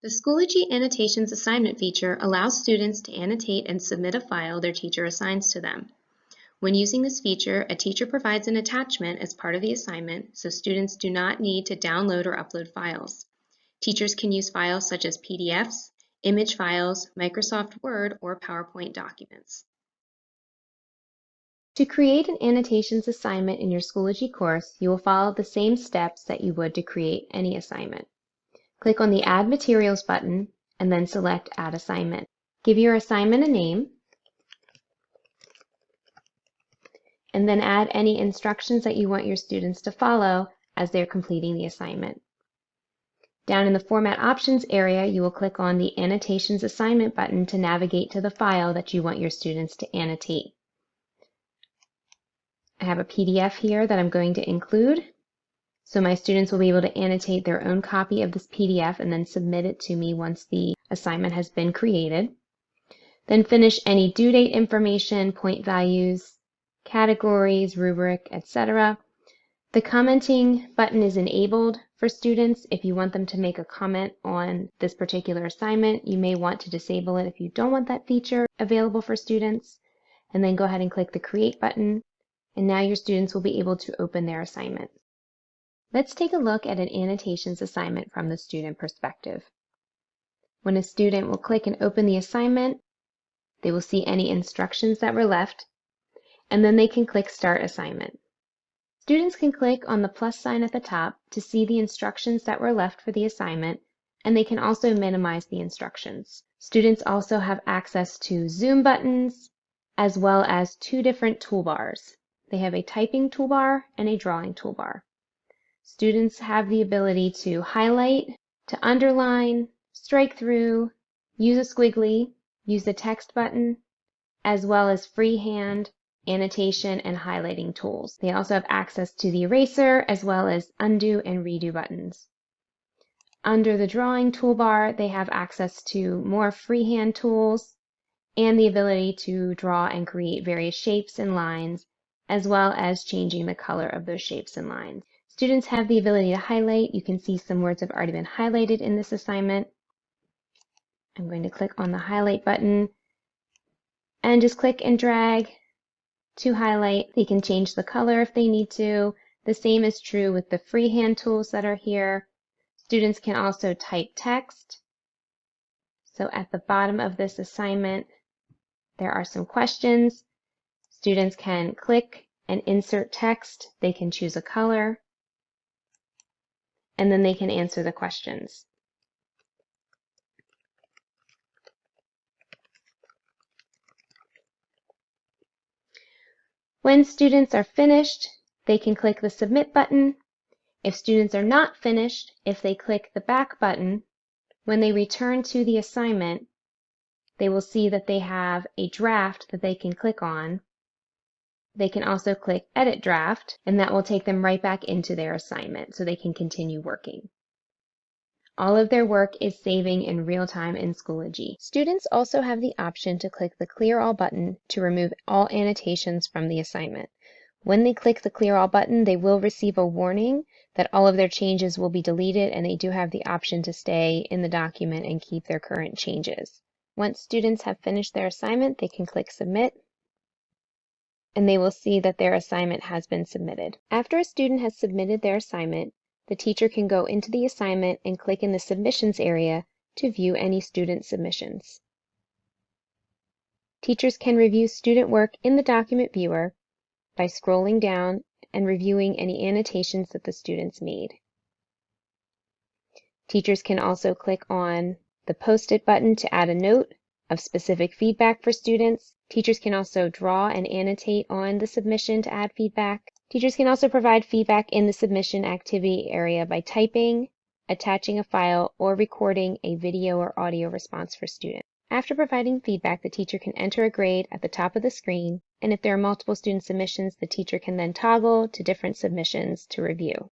The Schoology Annotations Assignment feature allows students to annotate and submit a file their teacher assigns to them. When using this feature, a teacher provides an attachment as part of the assignment, so students do not need to download or upload files. Teachers can use files such as PDFs, image files, Microsoft Word, or PowerPoint documents. To create an annotations assignment in your Schoology course, you will follow the same steps that you would to create any assignment. Click on the Add Materials button and then select Add Assignment. Give your assignment a name and then add any instructions that you want your students to follow as they're completing the assignment. Down in the Format Options area, you will click on the Annotations Assignment button to navigate to the file that you want your students to annotate. I have a PDF here that I'm going to include, so my students will be able to annotate their own copy of this PDF and then submit it to me once the assignment has been created. Then finish any due date information, point values, categories, rubric, etc. The commenting button is enabled for students. If you want them to make a comment on this particular assignment, you may want to disable it if you don't want that feature available for students. And then go ahead and click the Create button, and now your students will be able to open their assignment. Let's take a look at an annotations assignment from the student perspective. When a student will click and open the assignment, they will see any instructions that were left, and then they can click Start Assignment. Students can click on the plus sign at the top to see the instructions that were left for the assignment, and they can also minimize the instructions. Students also have access to zoom buttons, as well as two different toolbars. They have a typing toolbar and a drawing toolbar. Students have the ability to highlight, to underline, strike through, use a squiggly, use the text button, as well as freehand annotation and highlighting tools. They also have access to the eraser as well as undo and redo buttons. Under the drawing toolbar, they have access to more freehand tools and the ability to draw and create various shapes and lines, as well as changing the color of those shapes and lines. Students have the ability to highlight. You can see some words have already been highlighted in this assignment. I'm going to click on the highlight button and just click and drag to highlight. They can change the color if they need to. The same is true with the freehand tools that are here. Students can also type text. So at the bottom of this assignment, there are some questions. Students can click and insert text. They can choose a color, and then they can answer the questions. When students are finished, they can click the Submit button. If students are not finished, if they click the Back button, when they return to the assignment, they will see that they have a draft that they can click on. They can also click Edit Draft, and that will take them right back into their assignment so they can continue working. All of their work is saving in real time in Schoology. Students also have the option to click the Clear All button to remove all annotations from the assignment. When they click the Clear All button, they will receive a warning that all of their changes will be deleted, and they do have the option to stay in the document and keep their current changes. Once students have finished their assignment, they can click Submit, and they will see that their assignment has been submitted. After a student has submitted their assignment, the teacher can go into the assignment and click in the Submissions area to view any student submissions. Teachers can review student work in the document viewer by scrolling down and reviewing any annotations that the students made. Teachers can also click on the Post-it button to add a note of specific feedback for students. Teachers can also draw and annotate on the submission to add feedback. Teachers can also provide feedback in the submission activity area by typing, attaching a file, or recording a video or audio response for students. After providing feedback, the teacher can enter a grade at the top of the screen, and if there are multiple student submissions, the teacher can then toggle to different submissions to review.